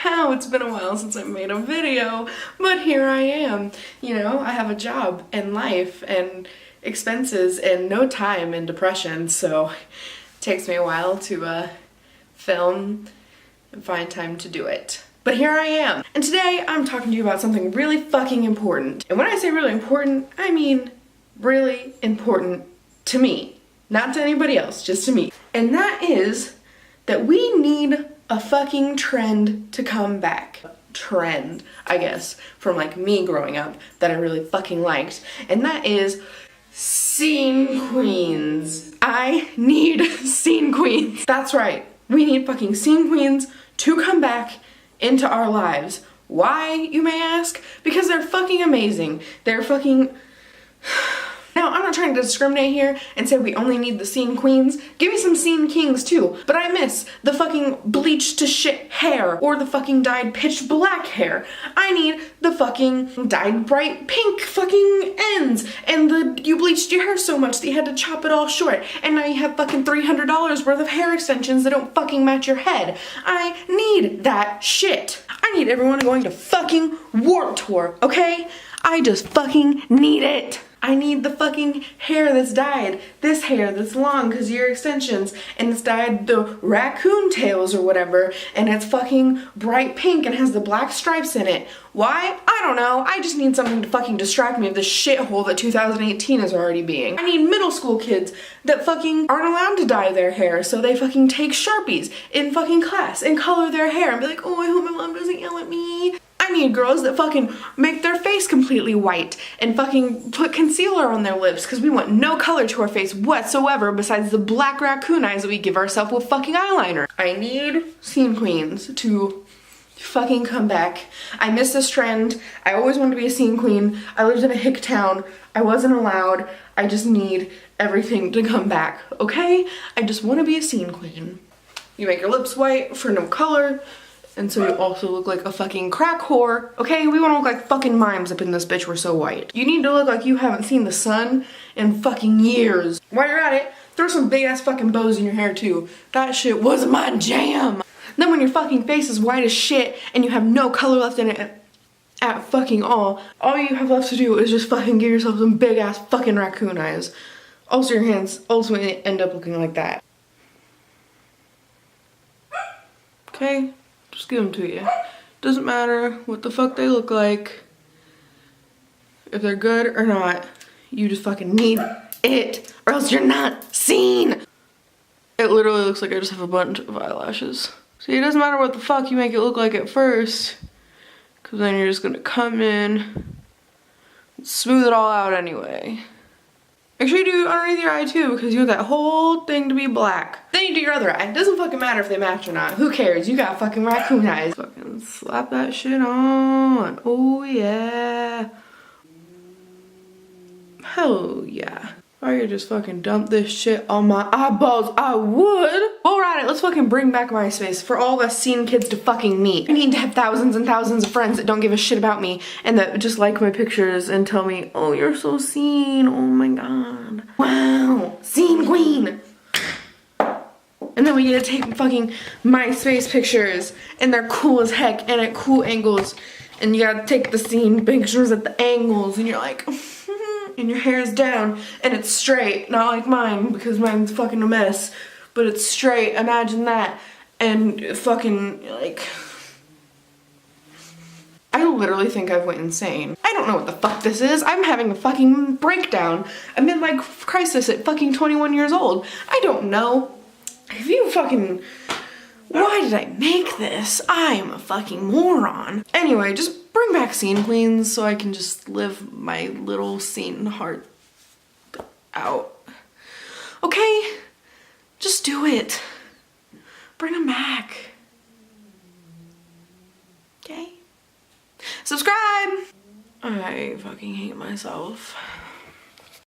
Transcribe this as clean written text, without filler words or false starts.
how it's been a while since I made a video, but here I am. You know, I have a job and life and expenses and no time and depression, so it takes me a while to film and find time to do it. But here I am. And today I'm talking to you about something really fucking important. And when I say really important, I mean really important to me. Not to anybody else, just to me. And that is that we need a fucking trend to come back. Trend, I guess, from like me growing up that I really fucking liked. And that is scene queens. I need scene queens. That's right. We need fucking scene queens to come back into our lives. Why, you may ask? Because they're fucking amazing. They're fucking... Now, I'm not trying to discriminate here and say we only need the scene queens. Give me some scene kings too. But I miss the fucking bleached to shit hair or the fucking dyed pitch black hair. I need the fucking dyed bright pink fucking ends and you bleached your hair so much that you had to chop it all short and now you have fucking $300 worth of hair extensions that don't fucking match your head. I need that shit. I need everyone going to fucking Warped Tour, okay? I just fucking need it. I need the fucking hair that's dyed, this hair that's long because your extensions, and it's dyed the raccoon tails or whatever, and it's fucking bright pink and has the black stripes in it. Why? I don't know. I just need something to fucking distract me of the shithole that 2018 is already being. I need middle school kids that fucking aren't allowed to dye their hair, so they fucking take Sharpies in fucking class and color their hair and be like, oh, I hope my mom doesn't yell at me. I need girls that fucking make their face completely white and fucking put concealer on their lips because we want no color to our face whatsoever besides the black raccoon eyes that we give ourselves with fucking eyeliner. I need scene queens to fucking come back. I miss this trend. I always wanted to be a scene queen. I lived in a hick town. I wasn't allowed. I just need everything to come back, okay? I just want to be a scene queen. You make your lips white for no color. And so you also look like a fucking crack whore. Okay, we wanna look like fucking mimes up in this bitch, we're so white. You need to look like you haven't seen the sun in fucking years. While you're at it, throw some big ass fucking bows in your hair too. That shit was my jam. Then when your fucking face is white as shit and you have no color left in it at fucking all you have left to do is just fucking give yourself some big ass fucking raccoon eyes. Also your hands ultimately end up looking like that. Okay? Just give them to you. Doesn't matter what the fuck they look like. If they're good or not, you just fucking need it or else you're not seen. It literally looks like I just have a bunch of eyelashes. See, it doesn't matter what the fuck you make it look like at first, because then you're just gonna come in and smooth it all out anyway. Make sure you do underneath your eye too, because you want that whole thing to be black. Then you do your other eye. It doesn't fucking matter if they match or not. Who cares? You got fucking raccoon eyes. Fucking slap that shit on. Oh yeah. Hell yeah. If I could just fucking dump this shit on my eyeballs, I would. Alright, let's fucking bring back MySpace for all the scene kids to fucking meet. I need to have thousands and thousands of friends that don't give a shit about me and that just like my pictures and tell me, oh, you're so scene, oh my god. Wow, scene queen. And then we get to take fucking MySpace pictures and they're cool as heck and at cool angles. And you gotta take the scene pictures at the angles and you're like, and your hair's down and it's straight, not like mine because mine's fucking a mess, but it's straight, imagine that, and fucking like, I literally think I've went insane. I don't know what the fuck this is. I'm having a fucking breakdown, a midlife crisis at fucking 21 years old. I don't know. If you fucking, why did I make this? I'm a fucking moron. Anyway, just bring back scene queens so I can just live my little scene heart out. Okay? Just do it. Bring them back. Okay? Subscribe! I fucking hate myself.